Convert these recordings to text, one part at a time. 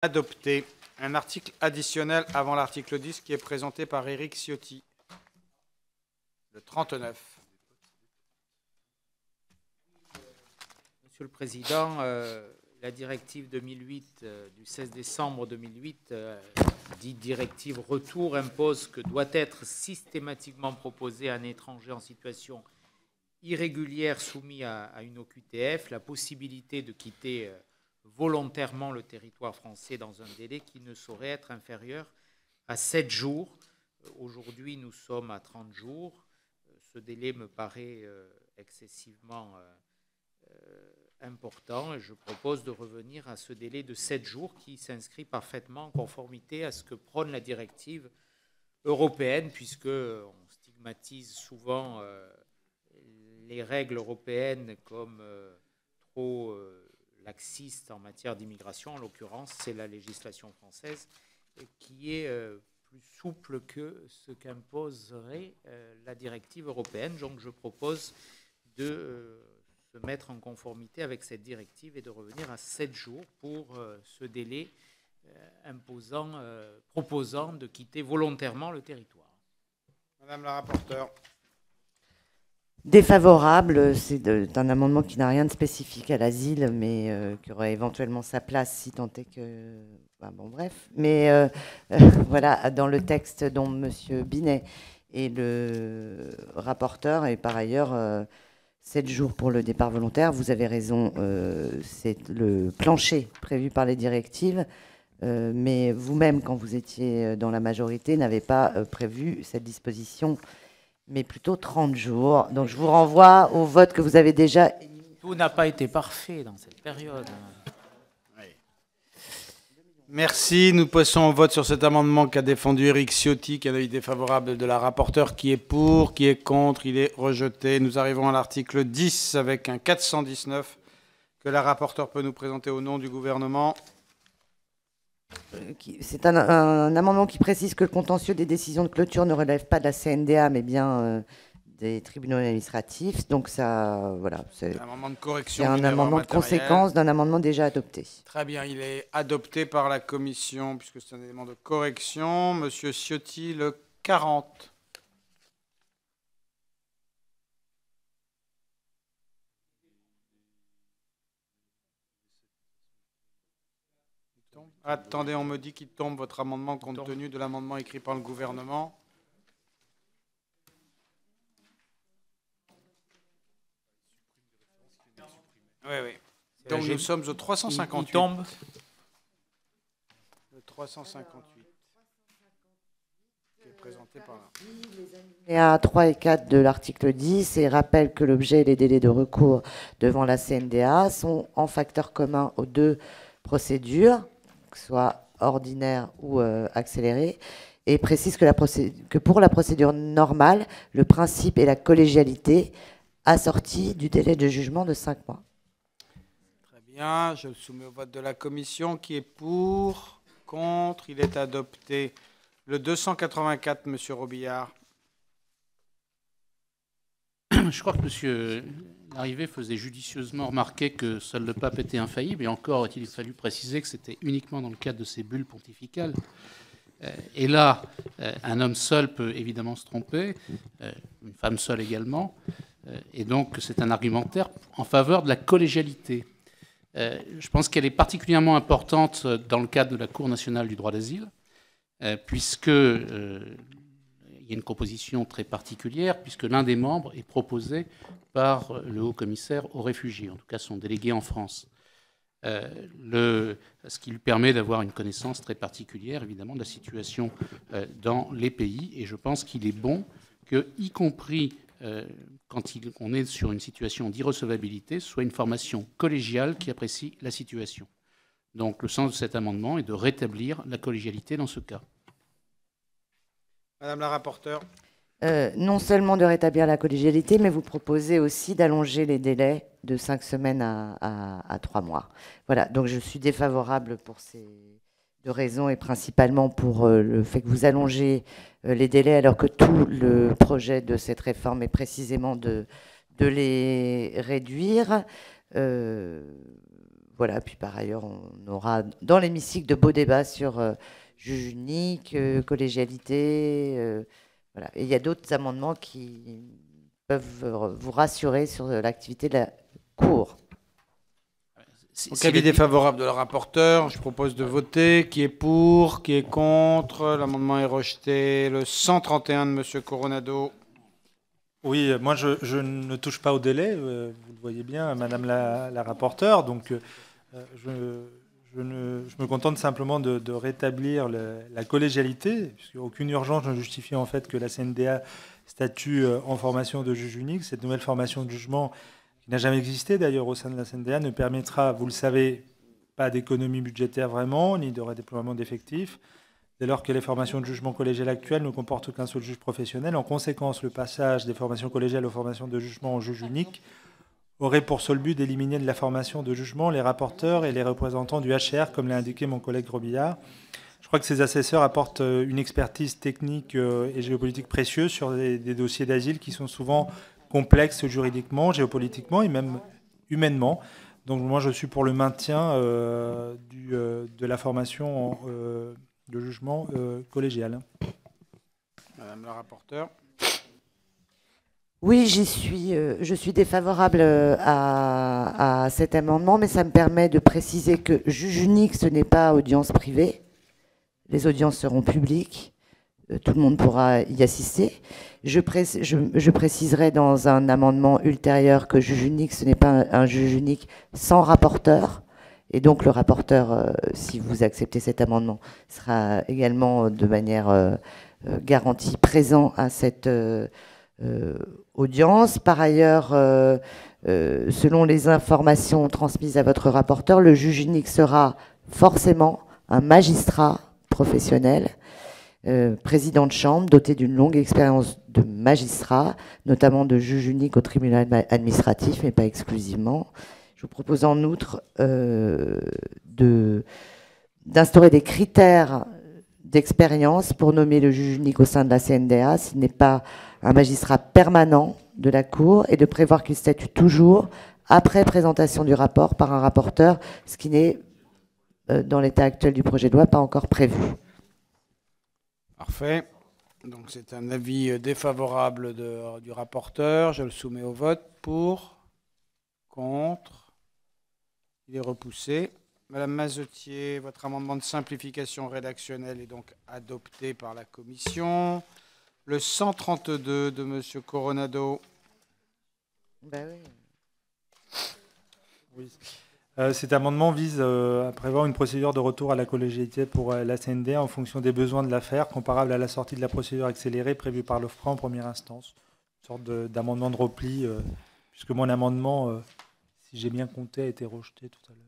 Adopté. Un article additionnel avant l'article 10 qui est présenté par Éric Ciotti. Le 39. Monsieur le Président, la directive 2008 du 16 décembre 2008, dite directive retour, impose que doit être systématiquement proposé à un étranger en situation irrégulière soumis à une OQTF la possibilité de quitter volontairement le territoire français dans un délai qui ne saurait être inférieur à 7 jours. Aujourd'hui, nous sommes à 30 jours. Ce délai me paraît excessivement important et je propose de revenir à ce délai de 7 jours qui s'inscrit parfaitement en conformité à ce que prône la directive européenne, puisqu'on stigmatise souvent les règles européennes comme trop laxistes en matière d'immigration. En l'occurrence, c'est la législation française qui est plus souple que ce qu'imposerait la directive européenne. Donc je propose de se mettre en conformité avec cette directive et de revenir à 7 jours pour ce délai proposant de quitter volontairement le territoire. Madame la rapporteure. Défavorable, c'est un amendement qui n'a rien de spécifique à l'asile, mais qui aurait éventuellement sa place si tant est que... bon, bref. Mais voilà, dans le texte dont M. Binet est le rapporteur, et par ailleurs, 7 jours pour le départ volontaire, vous avez raison, c'est le plancher prévu par les directives, mais vous-même, quand vous étiez dans la majorité, n'avez pas prévu cette disposition, mais plutôt 30 jours. Donc je vous renvoie au vote que vous avez déjà émis. Tout n'a pas été parfait dans cette période. Oui. Merci. Nous passons au vote sur cet amendement qu'a défendu Éric Ciotti, qui a un avis défavorable de la rapporteure, qui est pour, qui est contre, il est rejeté. Nous arrivons à l'article 10 avec un 419 que la rapporteure peut nous présenter au nom du gouvernement. C'est un amendement qui précise que le contentieux des décisions de clôture ne relève pas de la CNDA, mais bien des tribunaux administratifs. Donc ça, voilà, c'est un amendement de correction. C'est un amendement de conséquence d'un amendement déjà adopté. Très bien, il est adopté par la commission, puisque c'est un élément de correction. Monsieur Ciotti, le 40. Attendez, on me dit qu'il tombe votre amendement compte tenu de l'amendement écrit par le gouvernement. Oui, oui. Donc nous sommes au 358. Il tombe. Le 358 qui est présenté par là. Et à 3 et 4 de l'article 10 et rappelle que l'objet et les délais de recours devant la CNDA sont en facteur commun aux deux procédures, que ce soit ordinaire ou accélérée, et précise que pour la procédure normale, le principe est la collégialité assortie du délai de jugement de 5 mois. Très bien, je le soumets au vote de la commission qui est pour, contre, il est adopté. Le 284, Monsieur Robillard. Je crois que M. Larrivé faisait judicieusement remarquer que seul le pape était infaillible, et encore a-t-il fallu préciser que c'était uniquement dans le cadre de ces bulles pontificales. Et là, un homme seul peut évidemment se tromper, une femme seule également, et donc c'est un argumentaire en faveur de la collégialité. Je pense qu'elle est particulièrement importante dans le cadre de la Cour nationale du droit d'asile, puisque il y a une composition très particulière, puisque l'un des membres est proposé par le haut-commissaire aux réfugiés, en tout cas son délégué en France. Ce qui lui permet d'avoir une connaissance très particulière, évidemment, de la situation dans les pays. Et je pense qu'il est bon que, y compris quand on est sur une situation d'irrecevabilité, ce soit une formation collégiale qui apprécie la situation. Donc le sens de cet amendement est de rétablir la collégialité dans ce cas. Madame la rapporteure. Non seulement de rétablir la collégialité, mais vous proposez aussi d'allonger les délais de 5 semaines à 3 mois. Voilà, donc je suis défavorable pour ces deux raisons et principalement pour le fait que vous allongez les délais alors que tout le projet de cette réforme est précisément de les réduire. voilà, puis par ailleurs, on aura dans l'hémicycle de beaux débats sur juge unique, collégialité. Voilà. Et il y a d'autres amendements qui peuvent vous rassurer sur l'activité de la Cour. Donc, avis défavorable de la rapporteure. Je propose de voter. Qui est pour? Qui est contre? L'amendement est rejeté. Le 131 de M. Coronado. Oui, moi je ne touche pas au délai, vous le voyez bien, Madame la rapporteure. Donc je me contente simplement de rétablir la collégialité, puisque aucune urgence ne justifie en fait que la CNDA statue en formation de juge unique. Cette nouvelle formation de jugement, qui n'a jamais existé d'ailleurs au sein de la CNDA, ne permettra, vous le savez, pas d'économie budgétaire vraiment, ni de redéploiement d'effectifs, dès lors que les formations de jugement collégial actuelles ne comportent qu'un seul juge professionnel. En conséquence, le passage des formations collégiales aux formations de jugement en juge unique aurait pour seul but d'éliminer de la formation de jugement les rapporteurs et les représentants du HR, comme l'a indiqué mon collègue Robillard. Je crois que ces assesseurs apportent une expertise technique et géopolitique précieuse sur des dossiers d'asile qui sont souvent complexes juridiquement, géopolitiquement et même humainement. Donc moi, je suis pour le maintien de la formation de jugement collégial. Madame la rapporteure. Oui, je suis défavorable à cet amendement, mais ça me permet de préciser que juge unique, ce n'est pas audience privée. Les audiences seront publiques. Tout le monde pourra y assister. Je préciserai dans un amendement ultérieur que juge unique, ce n'est pas un juge unique sans rapporteur. Et donc le rapporteur, si vous acceptez cet amendement, sera également de manière garantie présent à cette audience. Par ailleurs, selon les informations transmises à votre rapporteur, le juge unique sera forcément un magistrat professionnel, président de chambre, doté d'une longue expérience de magistrat, notamment de juge unique au tribunal administratif, mais pas exclusivement. Je vous propose en outre d'instaurer des critères d'expérience pour nommer le juge unique au sein de la CNDA, s'il n'est pas un magistrat permanent de la Cour, et de prévoir qu'il statue toujours après présentation du rapport par un rapporteur, ce qui n'est, dans l'état actuel du projet de loi, pas encore prévu. Parfait. Donc c'est un avis défavorable du rapporteur. Je le soumets au vote. Pour, contre, il est repoussé. Madame Mazetier, votre amendement de simplification rédactionnelle est donc adopté par la commission. Le 132 de Monsieur Coronado. Ben oui. Cet amendement vise à prévoir une procédure de retour à la collégialité pour la CNDA en fonction des besoins de l'affaire, comparable à la sortie de la procédure accélérée prévue par l'OFPRA en première instance. Une sorte d'amendement de repli, puisque mon amendement, si j'ai bien compté, a été rejeté tout à l'heure.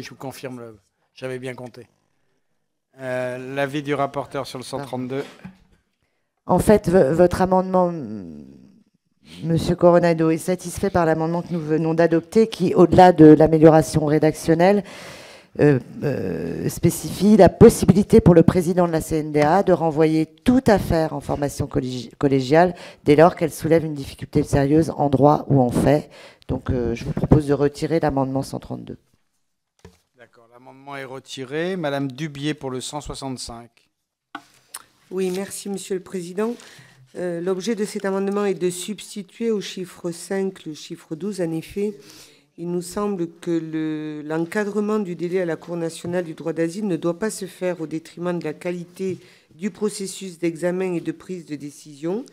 Je vous confirme, j'avais bien compté. L'avis du rapporteur sur le 132. En fait, votre amendement, Monsieur Coronado, est satisfait par l'amendement que nous venons d'adopter, qui, au-delà de l'amélioration rédactionnelle, spécifie la possibilité pour le président de la CNDA de renvoyer toute affaire en formation collégiale dès lors qu'elle soulève une difficulté sérieuse en droit ou en fait. Donc, je vous propose de retirer l'amendement 132. D'accord, l'amendement est retiré. Madame Dubié pour le 165. Oui, merci Monsieur le Président. L'objet de cet amendement est de substituer au chiffre 5 le chiffre 12. En effet, il nous semble que l'encadrement du délai à la Cour nationale du droit d'asile ne doit pas se faire au détriment de la qualité du processus d'examen et de prise de décision.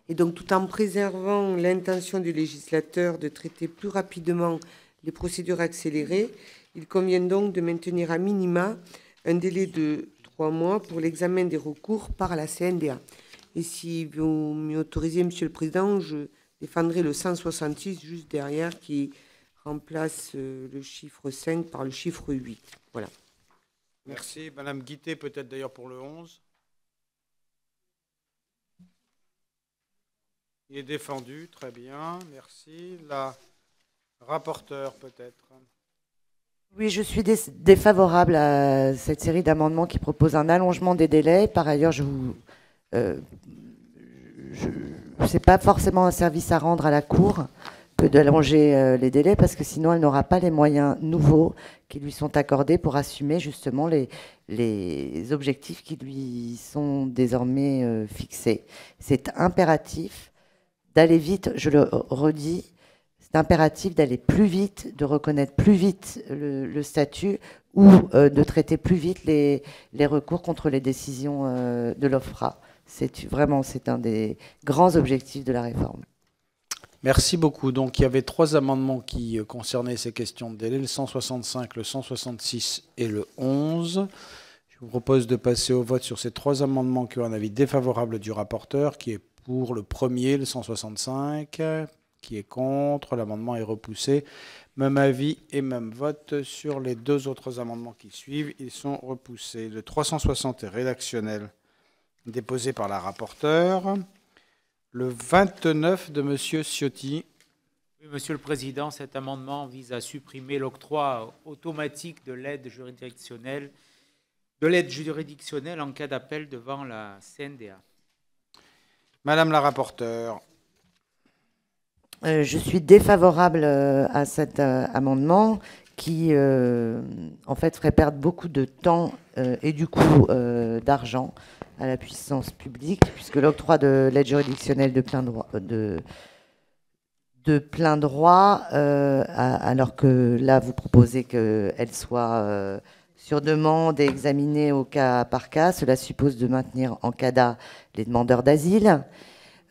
Et donc, tout en préservant l'intention du législateur de traiter plus rapidement les procédures accélérées, il convient donc de maintenir à minima un délai de 3 mois pour l'examen des recours par la CNDA. Et si vous m'y autorisez, Monsieur le Président, je défendrai le 166 juste derrière qui remplace le chiffre 5 par le chiffre 8. Voilà. Merci. Madame Guittet, peut-être d'ailleurs pour le 11. Il est défendu, très bien, merci. La rapporteure, peut-être. Oui, je suis défavorable à cette série d'amendements qui proposent un allongement des délais. Par ailleurs, c'est pas forcément un service à rendre à la Cour que d'allonger les délais, parce que sinon, elle n'aura pas les moyens nouveaux qui lui sont accordés pour assumer justement les objectifs qui lui sont désormais fixés. C'est impératif d'aller vite, je le redis, c'est impératif d'aller plus vite, de reconnaître plus vite le statut ou de traiter plus vite les recours contre les décisions de l'OFPRA. C'est un des grands objectifs de la réforme. Merci beaucoup. Donc, il y avait 3 amendements qui concernaient ces questions de délai, le 165, le 166 et le 11. Je vous propose de passer au vote sur ces 3 amendements qui ont un avis défavorable du rapporteur, qui est pour le premier, le 165, qui est contre, l'amendement est repoussé. Même avis et même vote sur les 2 autres amendements qui suivent, ils sont repoussés. Le 360 est rédactionnel, déposé par la rapporteure. Le 29 de M. Ciotti. Oui, Monsieur le Président, cet amendement vise à supprimer l'octroi automatique de l'aide juridictionnelle en cas d'appel devant la CNDA. Madame la rapporteure. Je suis défavorable à cet amendement qui, en fait, ferait perdre beaucoup de temps et du coup d'argent à la puissance publique, puisque l'octroi de l'aide juridictionnelle de plein droit, alors que là, vous proposez qu'elle soit sur demande et examinée au cas par cas, cela suppose de maintenir en CADA les demandeurs d'asile.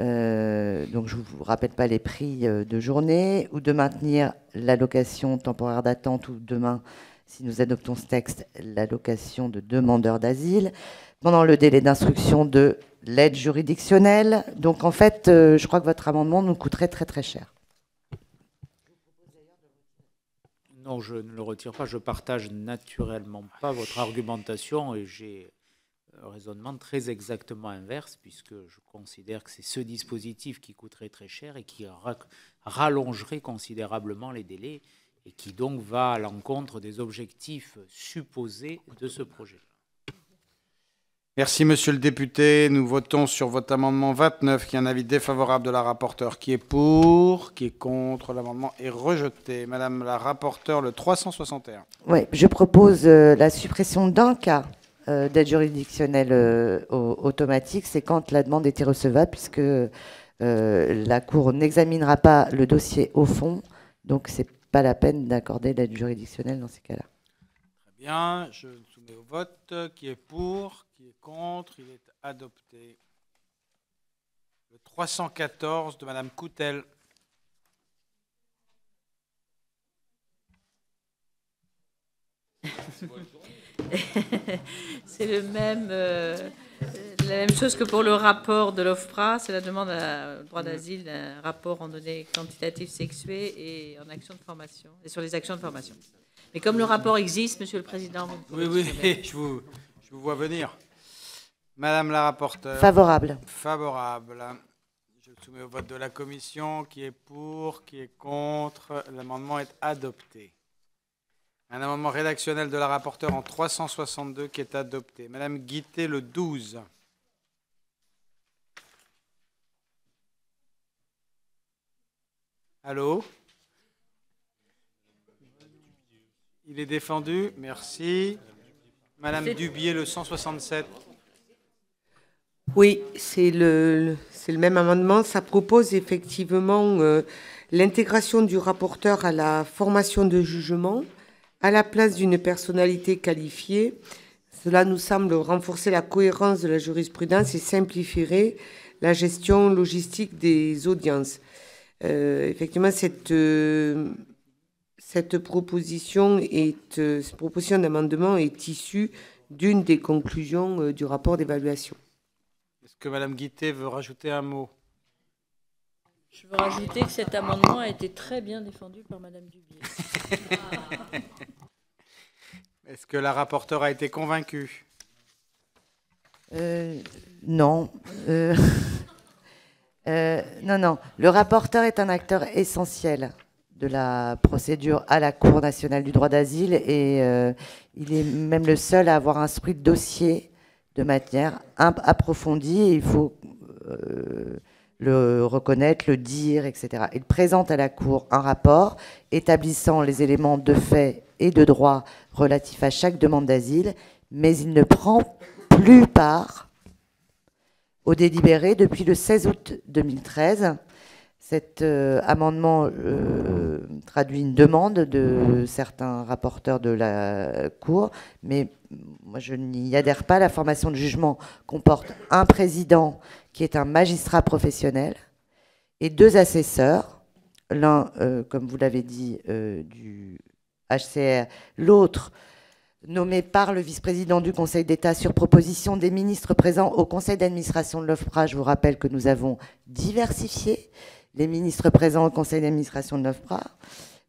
Donc je ne vous rappelle pas les prix de journée, ou de maintenir l'allocation temporaire d'attente, ou demain, si nous adoptons ce texte, l'allocation de demandeurs d'asile, pendant le délai d'instruction de l'aide juridictionnelle. Donc en fait, je crois que votre amendement nous coûterait très très cher. Non, je ne le retire pas. Je partage naturellement pas votre argumentation et j'ai un raisonnement très exactement inverse, puisque je considère que c'est ce dispositif qui coûterait très cher et qui rallongerait considérablement les délais et qui donc va à l'encontre des objectifs supposés de ce projet. Merci, monsieur le député. Nous votons sur votre amendement 29, qui a un avis défavorable de la rapporteure. Qui est pour? Qui est contre? L'amendement est rejeté. Madame la rapporteure, le 361. Oui, je propose la suppression d'un cas d'aide juridictionnelle automatique. C'est quand la demande est irrecevable, puisque la Cour n'examinera pas le dossier au fond. Donc, ce n'est pas la peine d'accorder l'aide juridictionnelle dans ces cas-là. Très bien. Je soumets au vote. Qui est pour? Qui est contre? Il est adopté. Le 314 de Madame Coutel. C'est la même chose que pour le rapport de l'OFPRA. C'est la demande à droit d'asile d'un rapport en données quantitatives sexuées et en action de formation, et sur les actions de formation. Mais comme le rapport existe, Monsieur le Président... Oui, je vous vois venir. Madame la rapporteure. Favorable. Favorable. Je soumets au vote de la commission. Qui est pour? Qui est contre? L'amendement est adopté. Un amendement rédactionnel de la rapporteure en 362 qui est adopté. Madame Guittet, le 12. Allô? Il est défendu. Merci. Madame Dubié, le 167. Oui, c'est le même amendement. Ça propose effectivement l'intégration du rapporteur à la formation de jugement à la place d'une personnalité qualifiée. Cela nous semble renforcer la cohérence de la jurisprudence et simplifierait la gestion logistique des audiences. Effectivement, cette proposition d'amendement est issue d'une des conclusions du rapport d'évaluation. Est-ce que Madame Guittet veut rajouter un mot? Je veux rajouter que cet amendement a été très bien défendu par Madame Dubié. Est-ce que la rapporteure a été convaincue? Non. Non. Le rapporteur est un acteur essentiel de la procédure à la Cour nationale du droit d'asile et il est même le seul à avoir instruit le dossier de manière approfondie. Et il faut le reconnaître, le dire, etc. Il présente à la Cour un rapport établissant les éléments de fait et de droit relatifs à chaque demande d'asile, mais il ne prend plus part au délibéré depuis le 16 août 2013. Cet amendement traduit une demande de certains rapporteurs de la Cour, mais moi je n'y adhère pas. La formation de jugement comporte un président qui est un magistrat professionnel et 2 assesseurs, l'un, comme vous l'avez dit, du HCR, l'autre nommé par le vice-président du Conseil d'État sur proposition des ministres présents au conseil d'administration de l'OFPRA. Je vous rappelle que nous avons diversifié les ministres présents au conseil d'administration de l'OFPRA.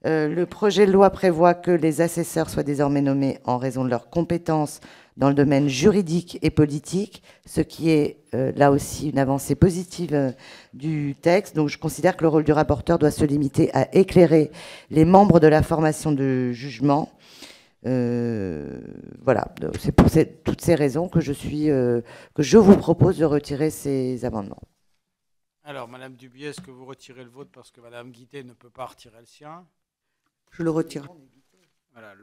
Le projet de loi prévoit que les assesseurs soient désormais nommés en raison de leurs compétences dans le domaine juridique et politique, ce qui est là aussi une avancée positive du texte. Donc je considère que le rôle du rapporteur doit se limiter à éclairer les membres de la formation de jugement. Voilà, c'est pour toutes ces raisons que je vous propose de retirer ces amendements. Alors, Madame Dubié, est-ce que vous retirez le vôtre parce que Madame Guittet ne peut pas retirer le sien? Je le retire. Voilà,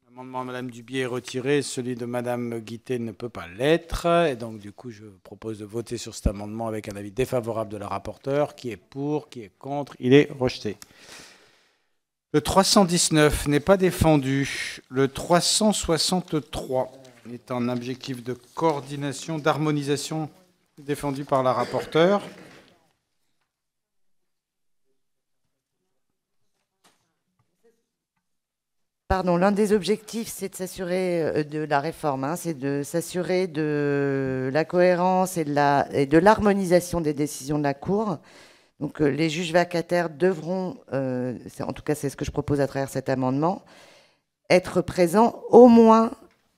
l'amendement de Madame Dubié est retiré, celui de Madame Guittet ne peut pas l'être, et donc du coup je propose de voter sur cet amendement avec un avis défavorable de la rapporteure. Qui est pour, qui est contre, il est rejeté. Le 319 n'est pas défendu. Le 363 est un objectif de coordination, d'harmonisation défendu par la rapporteure. Pardon, l'un des objectifs, c'est de s'assurer de la réforme, c'est de s'assurer de la cohérence et de l'harmonisation des décisions de la Cour. Donc les juges vacataires devront, en tout cas c'est ce que je propose à travers cet amendement, être présents au moins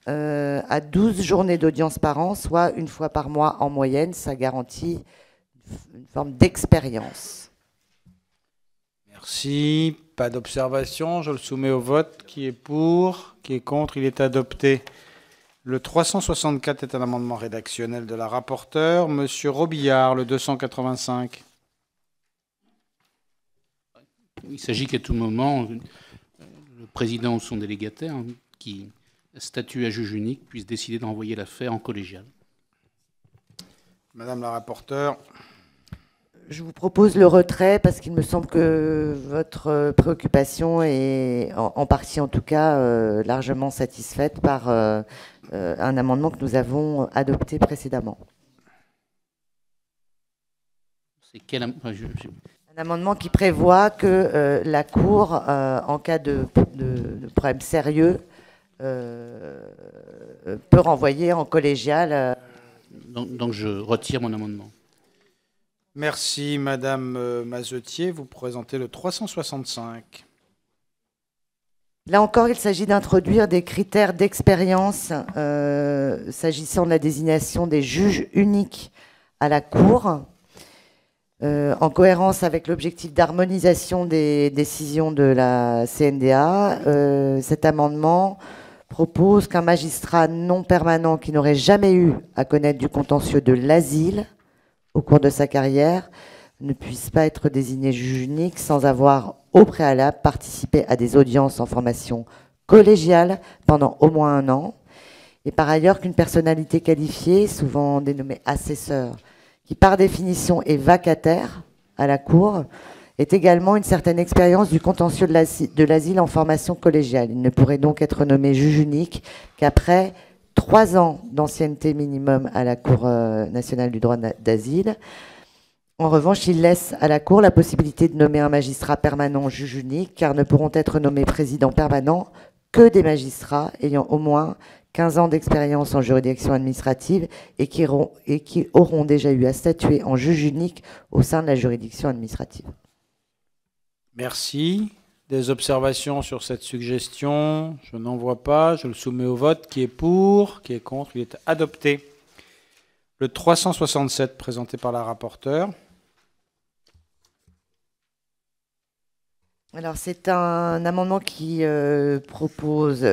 à 12 journées d'audience par an, soit une fois par mois en moyenne. Ça garantit une forme d'expérience. Merci. Pas d'observation. Je le soumets au vote. Qui est pour? Qui est contre? Il est adopté. Le 364 est un amendement rédactionnel de la rapporteure. Monsieur Robillard, le 285. Il s'agit qu'à tout moment, le président ou son délégataire qui statue à juge unique puisse décider d'envoyer l'affaire en collégial. Madame la rapporteure. Je vous propose le retrait parce qu'il me semble que votre préoccupation est, en partie en tout cas, largement satisfaite par un amendement que nous avons adopté précédemment. C'est quel Un amendement qui prévoit que la Cour, en cas de problème sérieux, peut renvoyer en collégial. Donc je retire mon amendement. Merci, Madame Mazetier. Vous présentez le 365. Là encore, il s'agit d'introduire des critères d'expérience s'agissant de la désignation des juges uniques à la Cour, en cohérence avec l'objectif d'harmonisation des décisions de la CNDA. Cet amendement propose qu'un magistrat non permanent qui n'aurait jamais eu à connaître du contentieux de l'asile au cours de sa carrière ne puisse pas être désigné juge unique sans avoir au préalable participé à des audiences en formation collégiale pendant au moins 1 an. Et par ailleurs qu'une personnalité qualifiée, souvent dénommée assesseur, qui par définition est vacataire à la Cour, est également une certaine expérience du contentieux de l'asile en formation collégiale. Il ne pourrait donc être nommé juge unique qu'après 3 ans d'ancienneté minimum à la Cour nationale du droit d'asile. En revanche, il laisse à la Cour la possibilité de nommer un magistrat permanent juge unique, car ne pourront être nommés présidents permanents que des magistrats ayant au moins 15 ans d'expérience en juridiction administrative et qui auront déjà eu à statuer en juge unique au sein de la juridiction administrative. Merci. Des observations sur cette suggestion? Je n'en vois pas. Je le soumets au vote. Qui est pour? Qui est contre? Il est adopté. Le 367 présenté par la rapporteure. Alors c'est un amendement qui propose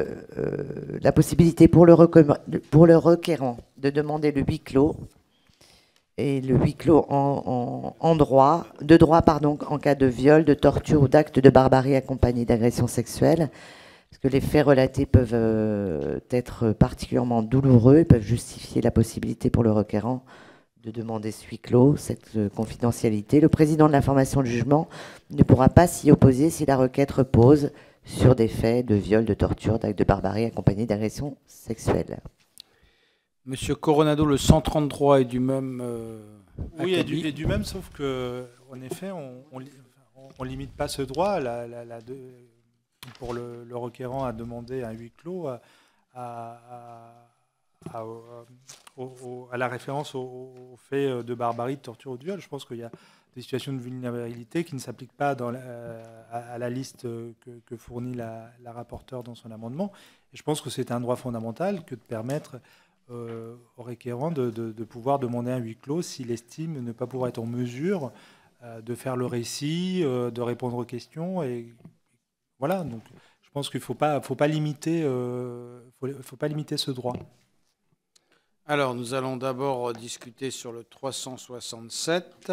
la possibilité pour le requérant de demander le huis clos. et le huis clos de droit en cas de viol, de torture ou d'acte de barbarie accompagné d'agression sexuelle. Parce que les faits relatés peuvent être particulièrement douloureux et peuvent justifier la possibilité pour le requérant de demander ce huis clos, cette confidentialité. Le président de l'information de jugement ne pourra pas s'y opposer si la requête repose sur des faits de viol, de torture, d'acte de barbarie accompagnés d'agression sexuelle. Monsieur Coronado, le 133 est du même oui, acabit. et du même, sauf qu'en effet, on limite pas ce droit pour le requérant à demander un huis clos à la référence aux faits de barbarie, de torture ou de viol. Je pense qu'il y a des situations de vulnérabilité qui ne s'appliquent pas à la liste que fournit la rapporteure dans son amendement. Et je pense que c'est un droit fondamental que de permettre au requérant de pouvoir demander un huis clos s'il estime ne pas pouvoir être en mesure de faire le récit, de répondre aux questions. Et voilà, donc je pense qu'il ne faut pas limiter ce droit. Alors, nous allons d'abord discuter sur le 367,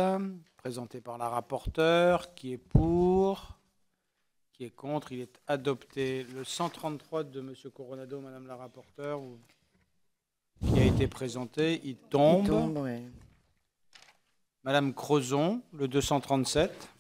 présenté par la rapporteure. Qui est pour? Qui est contre? Il est adopté. Le 133 de M. Coronado, Madame la rapporteure, qui a été présenté, il tombe. Ouais. Madame Crozon, le 237.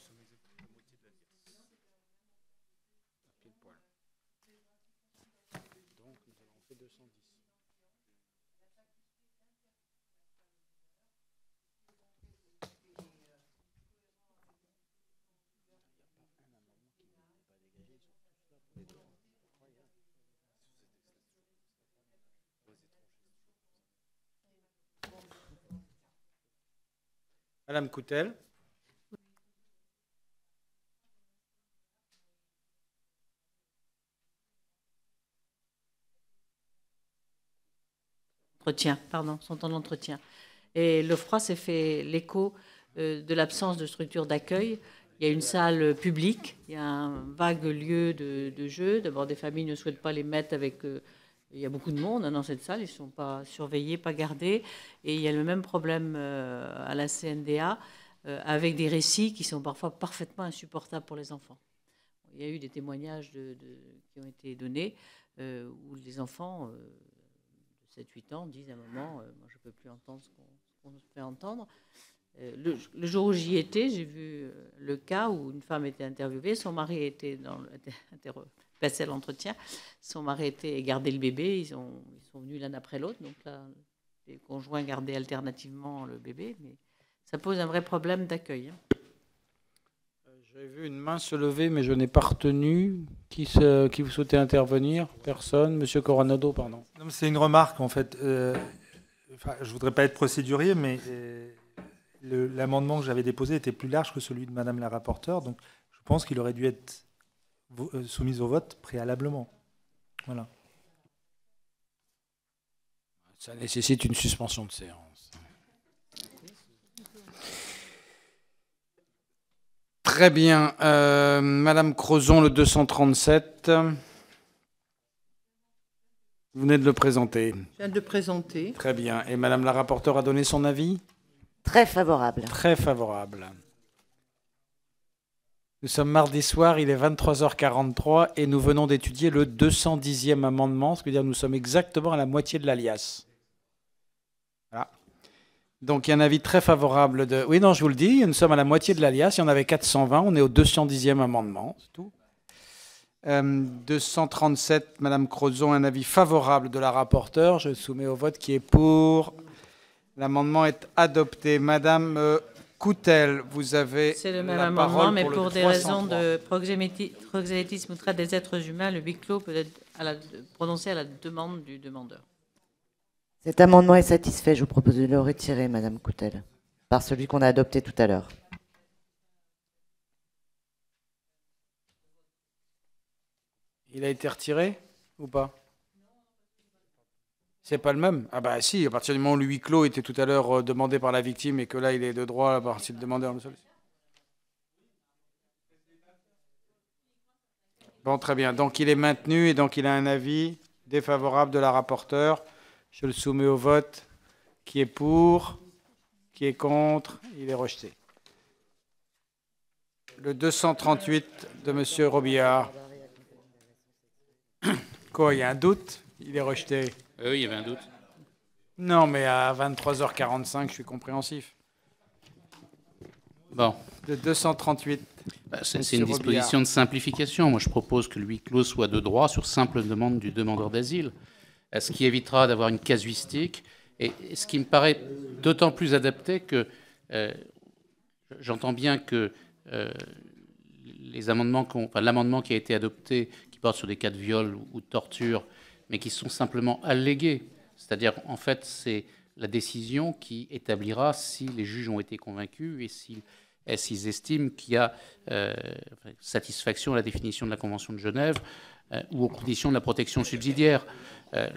Madame Coutel. Sont en entretien. Et l'OFPRA s'est fait l'écho de l'absence de structure d'accueil. Il y a une salle publique, il y a un vague lieu de jeu. D'abord, des familles ne souhaitent pas les mettre avec... il y a beaucoup de monde dans cette salle, ils ne sont pas surveillés, pas gardés. Et il y a le même problème à la CNDA, avec des récits qui sont parfois parfaitement insupportables pour les enfants. Il y a eu des témoignages qui ont été donnés où les enfants... 7-8 ans, disent à un moment, moi je ne peux plus entendre ce qu'on fait entendre. Le jour où j'y étais, j'ai vu le cas où une femme était interviewée, son mari était passé à l'entretien, son mari était gardé le bébé, ils sont venus l'un après l'autre, donc là, les conjoints gardaient alternativement le bébé, mais ça pose un vrai problème d'accueil. J'ai vu une main se lever, mais je n'ai pas retenu. Qui vous souhaitait intervenir? Personne. Monsieur Coronado, pardon. C'est une remarque, en fait. Je ne voudrais pas être procédurier, mais l'amendement que j'avais déposé était plus large que celui de Madame la rapporteure. Donc, je pense qu'il aurait dû être soumis au vote préalablement. Voilà. Ça nécessite une suspension de séance. Très bien. Madame Crozon, le 237. Vous venez de le présenter. Je viens de le présenter. Très bien. Et Madame la rapporteure a donné son avis? Très favorable. Très favorable. Nous sommes mardi soir, il est 23h43 et nous venons d'étudier le 210e amendement, ce qui veut dire que nous sommes exactement à la moitié de l'alias. Voilà. Donc il y a un avis très favorable de... Oui, non, je vous le dis, nous sommes à la moitié de l'alias. Il y en avait 420, on est au 210e amendement, c'est tout. 237, Madame Crozon, un avis favorable de la rapporteure. Je soumets au vote qui est pour. L'amendement est adopté. Madame Coutel, vous avez C'est le même la amendement, parole mais pour pour le des raisons 303. de proxénétisme ou traite des êtres humains, le huis clos peut être prononcé à la demande du demandeur. Cet amendement est satisfait. Je vous propose de le retirer, Madame Coutel, par celui qu'on a adopté tout à l'heure. Il a été retiré ou pas? C'est pas le même? Ah bah si, à partir du moment où le huis clos était tout à l'heure demandé par la victime et que là il est de droit à partir du demandeur. Bon, très bien. Donc il est maintenu et donc il a un avis défavorable de la rapporteure. Je le soumets au vote. Qui est pour? Qui est contre? Il est rejeté. Le 238 de M. Robillard. Quoi, il y a un doute? Il est rejeté. Oui, il y avait un doute. Non, mais à 23h45, je suis compréhensif. Bon. Le 238. C'est une disposition de simplification. Moi, je propose que le huis clos soit de droit sur simple demande du demandeur d'asile, ce qui évitera d'avoir une casuistique, et ce qui me paraît d'autant plus adapté que j'entends bien que les amendements, l'amendement qui a été adopté, qui porte sur des cas de viol ou de torture, mais qui sont simplement allégués, c'est-à-dire en fait c'est la décision qui établira si les juges ont été convaincus et s'ils estiment qu'il y a satisfaction à la définition de la Convention de Genève ou aux conditions de la protection subsidiaire.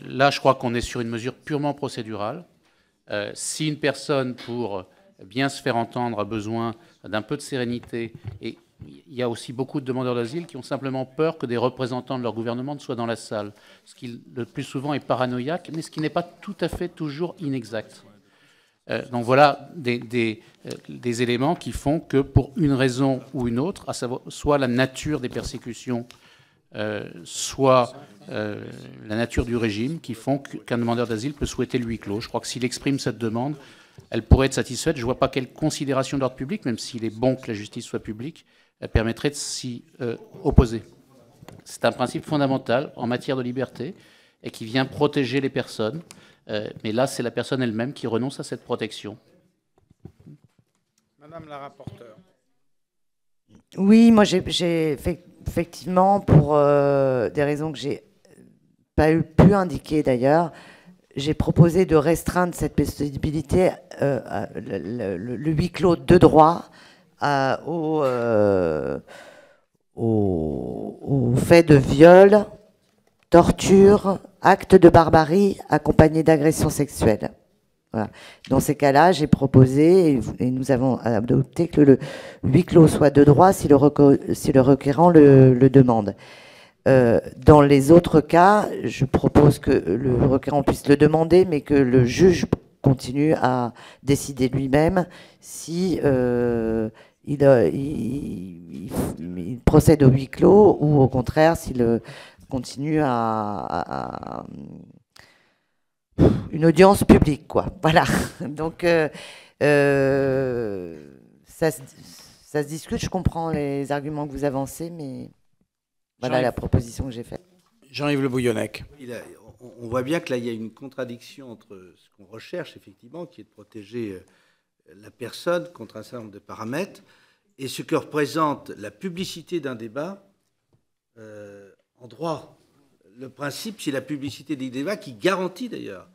Là, je crois qu'on est sur une mesure purement procédurale. Si une personne, pour bien se faire entendre, a besoin d'un peu de sérénité, et il y a aussi beaucoup de demandeurs d'asile qui ont simplement peur que des représentants de leur gouvernement soient dans la salle, ce qui le plus souvent est paranoïaque, mais ce qui n'est pas tout à fait toujours inexact. Donc voilà des éléments qui font que pour une raison ou une autre, à savoir soit la nature des persécutions, soit la nature du régime, qui font qu'un demandeur d'asile peut souhaiter le huis clos. Je crois que s'il exprime cette demande, elle pourrait être satisfaite. Je ne vois pas quelle considération d'ordre public, même s'il est bon que la justice soit publique, permettrait de s'y opposer. C'est un principe fondamental en matière de liberté et qui vient protéger les personnes. Mais là, c'est la personne elle-même qui renonce à cette protection. Madame la rapporteure. Oui, moi j'ai effectivement, pour des raisons que j'ai pas pu indiquer d'ailleurs, j'ai proposé de restreindre cette possibilité, le huis clos de droit, au fait de viol, torture, acte de barbarie accompagné d'agression sexuelle. Voilà. Dans ces cas-là, j'ai proposé, et nous avons adopté, que le huis clos soit de droit si le requérant le demande. Dans les autres cas, je propose que le requérant puisse le demander, mais que le juge continue à décider lui-même si il procède au huis clos ou au contraire s'il continue à une audience publique, quoi. Voilà. Donc ça se discute. Je comprends les arguments que vous avancez, mais voilà la proposition que j'ai faite. Jean-Yves Le Bouillonnec. On voit bien que là, il y a une contradiction entre ce qu'on recherche, effectivement, qui est de protéger la personne contre un certain nombre de paramètres, et ce que représente la publicité d'un débat en droit. Le principe, c'est la publicité des débats qui garantit d'ailleurs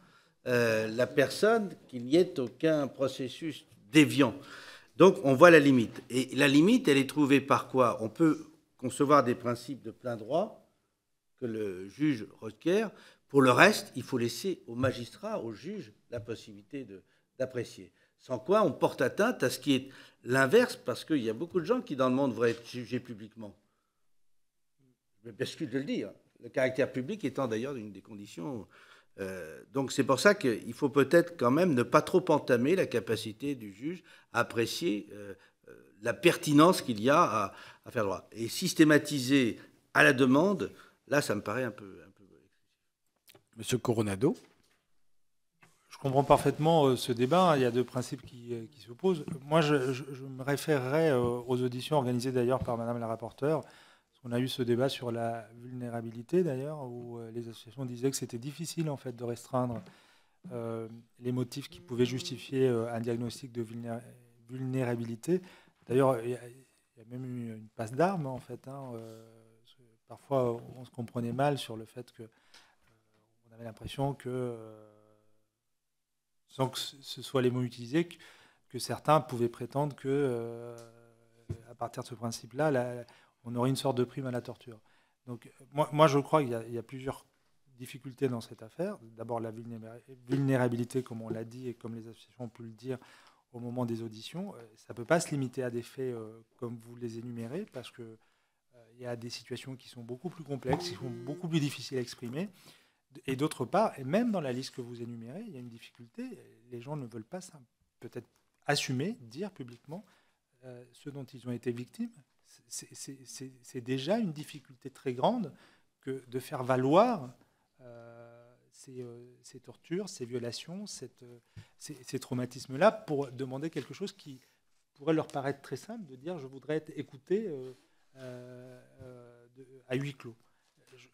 la personne qu'il n'y ait aucun processus déviant. Donc, on voit la limite. Et la limite, elle est trouvée par quoi? On peut concevoir des principes de plein droit que le juge requiert. Pour le reste, il faut laisser au magistrat, au juge, la possibilité d'apprécier. Sans quoi, on porte atteinte à ce qui est l'inverse, parce qu'il y a beaucoup de gens qui, dans le monde, voudraient être jugés publiquement. Je m'excuse de le dire. Le caractère public étant d'ailleurs une des conditions. Donc c'est pour ça qu'il faut peut-être quand même ne pas trop entamer la capacité du juge à apprécier la pertinence qu'il y a à faire droit. Et systématiser à la demande, là, ça me paraît un peu Monsieur Coronado. Je comprends parfaitement ce débat. Il y a deux principes qui s'opposent. Moi, je me référerais aux auditions organisées d'ailleurs par Madame la rapporteure. On a eu ce débat sur la vulnérabilité, d'ailleurs, où les associations disaient que c'était difficile, en fait, de restreindre les motifs qui pouvaient justifier un diagnostic de vulnérabilité. D'ailleurs, il y a même eu une passe d'armes, en fait. Parfois, on se comprenait mal sur le fait que on avait l'impression que, sans que ce soit les mots utilisés, que certains pouvaient prétendre que, à partir de ce principe-là, on aurait une sorte de prime à la torture. Donc, moi je crois qu'il y a plusieurs difficultés dans cette affaire. D'abord, la vulnérabilité, comme on l'a dit et comme les associations ont pu le dire au moment des auditions. Ça ne peut pas se limiter à des faits comme vous les énumérez, parce qu'il y a des situations qui sont beaucoup plus complexes, qui sont beaucoup plus difficiles à exprimer. Et d'autre part, et même dans la liste que vous énumérez, il y a une difficulté. Les gens ne veulent pas ça. Peut-être assumer, dire publiquement ce dont ils ont été victimes. C'est déjà une difficulté très grande que de faire valoir ces tortures, ces violations, ces traumatismes-là, pour demander quelque chose qui pourrait leur paraître très simple, de dire « je voudrais être écouté à huis clos ».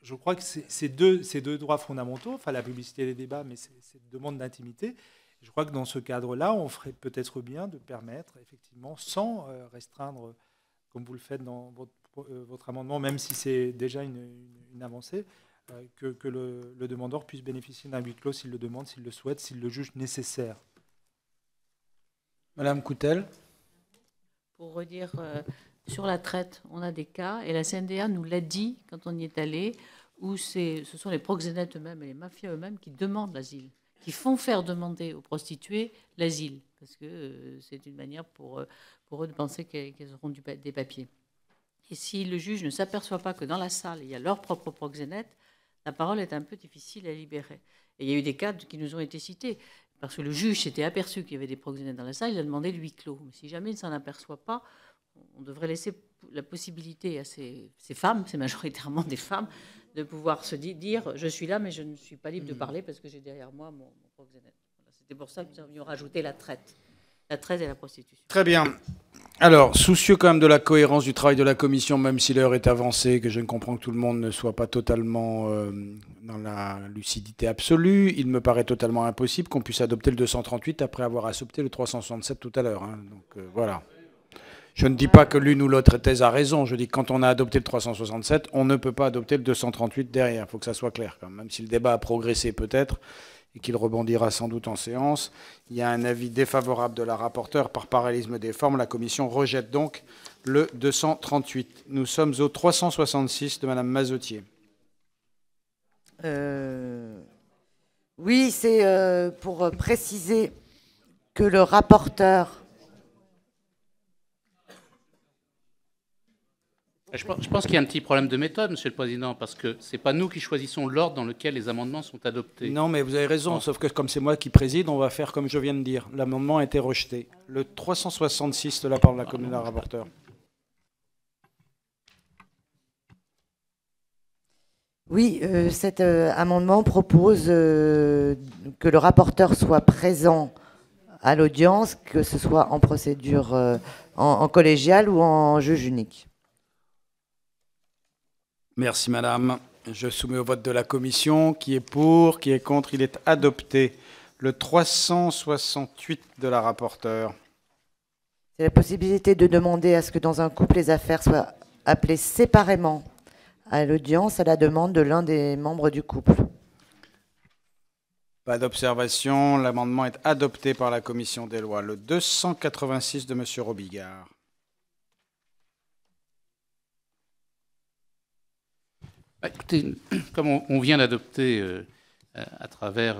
Je crois que ces deux droits fondamentaux, enfin la publicité des débats, mais cette demande d'intimité, je crois que dans ce cadre-là, on ferait peut-être bien de permettre, effectivement, sans restreindre, comme vous le faites dans votre amendement, même si c'est déjà une avancée, que le demandeur puisse bénéficier d'un huis clos s'il le demande, s'il le souhaite, s'il le juge nécessaire. Madame Coutel. Pour redire, sur la traite, on a des cas, et la CNDA nous l'a dit quand on y est allé, où ce sont les proxénètes eux-mêmes et les mafias eux-mêmes qui demandent l'asile, qui font faire demander aux prostituées l'asile, parce que c'est une manière pour eux de penser qu'elles auront des papiers. Et si le juge ne s'aperçoit pas que dans la salle, il y a leur propre proxénète, la parole est un peu difficile à libérer. Et il y a eu des cas qui nous ont été cités, parce que le juge s'était aperçu qu'il y avait des proxénètes dans la salle, il a demandé le huis clos. Mais si jamais il ne s'en aperçoit pas, on devrait laisser la possibilité à ces femmes, c'est majoritairement des femmes, de pouvoir se dire « je suis là, mais je ne suis pas libre de parler parce que j'ai derrière moi mon proxénète ». Voilà, c'était pour ça que nous avions rajouté la traite et la prostitution. Très bien. Alors, soucieux quand même de la cohérence du travail de la commission, même si l'heure est avancée, que je ne comprends que tout le monde ne soit pas totalement dans la lucidité absolue, il me paraît totalement impossible qu'on puisse adopter le 238 après avoir adopté le 367 tout à l'heure. Hein. Donc voilà. Je ne dis pas que l'une ou l'autre thèse a raison, je dis que quand on a adopté le 367, on ne peut pas adopter le 238 derrière, il faut que ça soit clair quand même. Même si le débat a progressé peut-être, et qu'il rebondira sans doute en séance. Il y a un avis défavorable de la rapporteure par parallélisme des formes. La commission rejette donc le 238. Nous sommes au 366 de Madame Mazotier. Oui, c'est pour préciser que le rapporteur... Je pense qu'il y a un petit problème de méthode, Monsieur le Président, parce que ce n'est pas nous qui choisissons l'ordre dans lequel les amendements sont adoptés. Non, mais vous avez raison, bon. Sauf que comme c'est moi qui préside, on va faire comme je viens de dire. L'amendement a été rejeté. Le 366 de la part de la commune de la rapporteure. Oui, cet amendement propose que le rapporteur soit présent à l'audience, que ce soit en procédure en collégiale ou en juge unique. Merci madame. Je soumets au vote de la commission. Qui est pour, qui est contre, il est adopté. Le 368 de la rapporteure. C'est la possibilité de demander à ce que dans un couple, les affaires soient appelées séparément à l'audience à la demande de l'un des membres du couple. Pas d'observation. L'amendement est adopté par la commission des lois. Le 286 de monsieur Robigard. Écoutez, comme on vient d'adopter à travers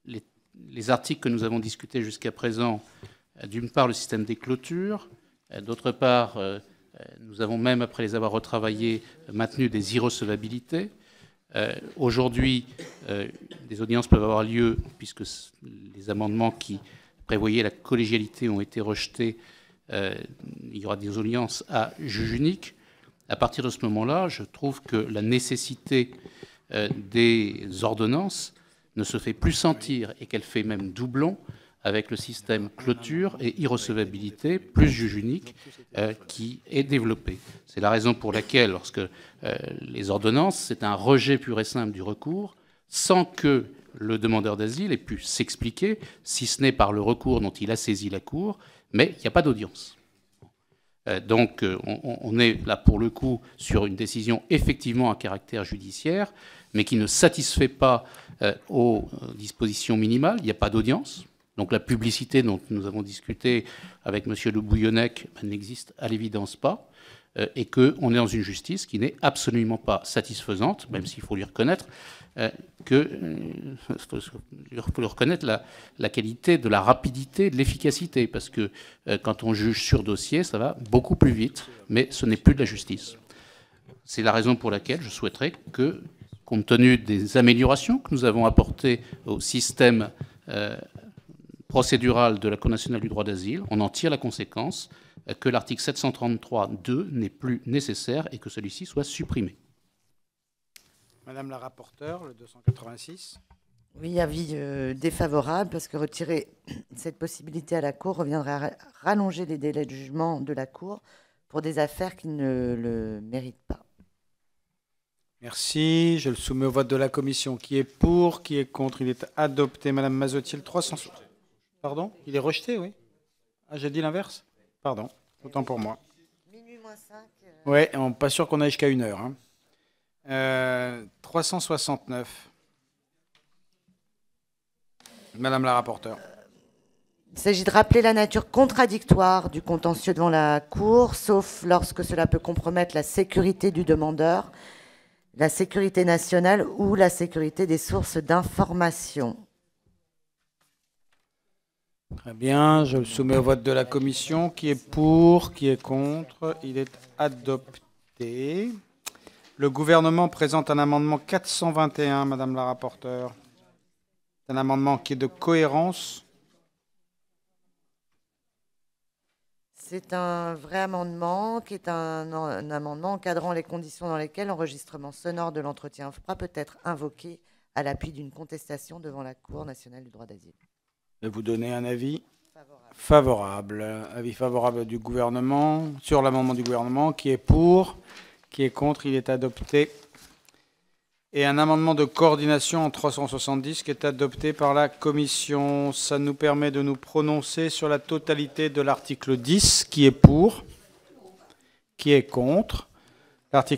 les articles que nous avons discutés jusqu'à présent, d'une part le système des clôtures, d'autre part nous avons même, après les avoir retravaillés, maintenu des irrecevabilités. Aujourd'hui, des audiences peuvent avoir lieu, puisque les amendements qui prévoyaient la collégialité ont été rejetés, il y aura des audiences à juge unique. À partir de ce moment-là, je trouve que la nécessité des ordonnances ne se fait plus sentir et qu'elle fait même doublon avec le système clôture et irrecevabilité plus juge unique qui est développé. C'est la raison pour laquelle, lorsque les ordonnances, c'est un rejet pur et simple du recours, sans que le demandeur d'asile ait pu s'expliquer, si ce n'est par le recours dont il a saisi la Cour, mais il n'y a pas d'audience. Donc on est là pour le coup sur une décision effectivement à caractère judiciaire, mais qui ne satisfait pas aux dispositions minimales. Il n'y a pas d'audience. Donc la publicité dont nous avons discuté avec M. Le Bouillonnec n'existe à l'évidence pas, et qu'on est dans une justice qui n'est absolument pas satisfaisante, même s'il faut lui reconnaître la qualité de la rapidité, de l'efficacité, parce que quand on juge sur dossier, ça va beaucoup plus vite, mais ce n'est plus de la justice. C'est la raison pour laquelle je souhaiterais que, compte tenu des améliorations que nous avons apportées au système procédurale de la Cour nationale du droit d'asile, on en tire la conséquence que l'article 733.2 n'est plus nécessaire et que celui-ci soit supprimé. Madame la rapporteure, le 286. Oui, avis défavorable, parce que retirer cette possibilité à la Cour reviendrait à rallonger les délais de jugement de la Cour pour des affaires qui ne le méritent pas. Merci. Je le soumets au vote de la commission. Qui est pour? Qui est contre? Il est adopté. Madame Mazotti, le 300... Pardon? Il est rejeté, oui. Ah, j'ai dit l'inverse? Pardon. Autant pour moi. Minuit moins 5. Ouais, on n'est pas sûr qu'on aille jusqu'à 1 heure. 369. Madame la rapporteure. Il s'agit de rappeler la nature contradictoire du contentieux devant la Cour, sauf lorsque cela peut compromettre la sécurité du demandeur, la sécurité nationale ou la sécurité des sources d'information. Très bien, je le soumets au vote de la commission. Qui est pour? Qui est contre? Il est adopté. Le gouvernement présente un amendement 421, Madame la rapporteure. C'est un amendement qui est de cohérence. C'est un vrai amendement qui est un amendement encadrant les conditions dans lesquelles l'enregistrement sonore de l'entretien FRA peut être invoqué à l'appui d'une contestation devant la Cour nationale du droit d'asile. Je vais vous donner un avis favorable. Avis favorable du gouvernement sur l'amendement du gouvernement. Qui est pour? Qui est contre? Il est adopté. Et un amendement de coordination en 370 qui est adopté par la commission. Ça nous permet de nous prononcer sur la totalité de l'article 10. Qui est pour? Qui est contre? L'article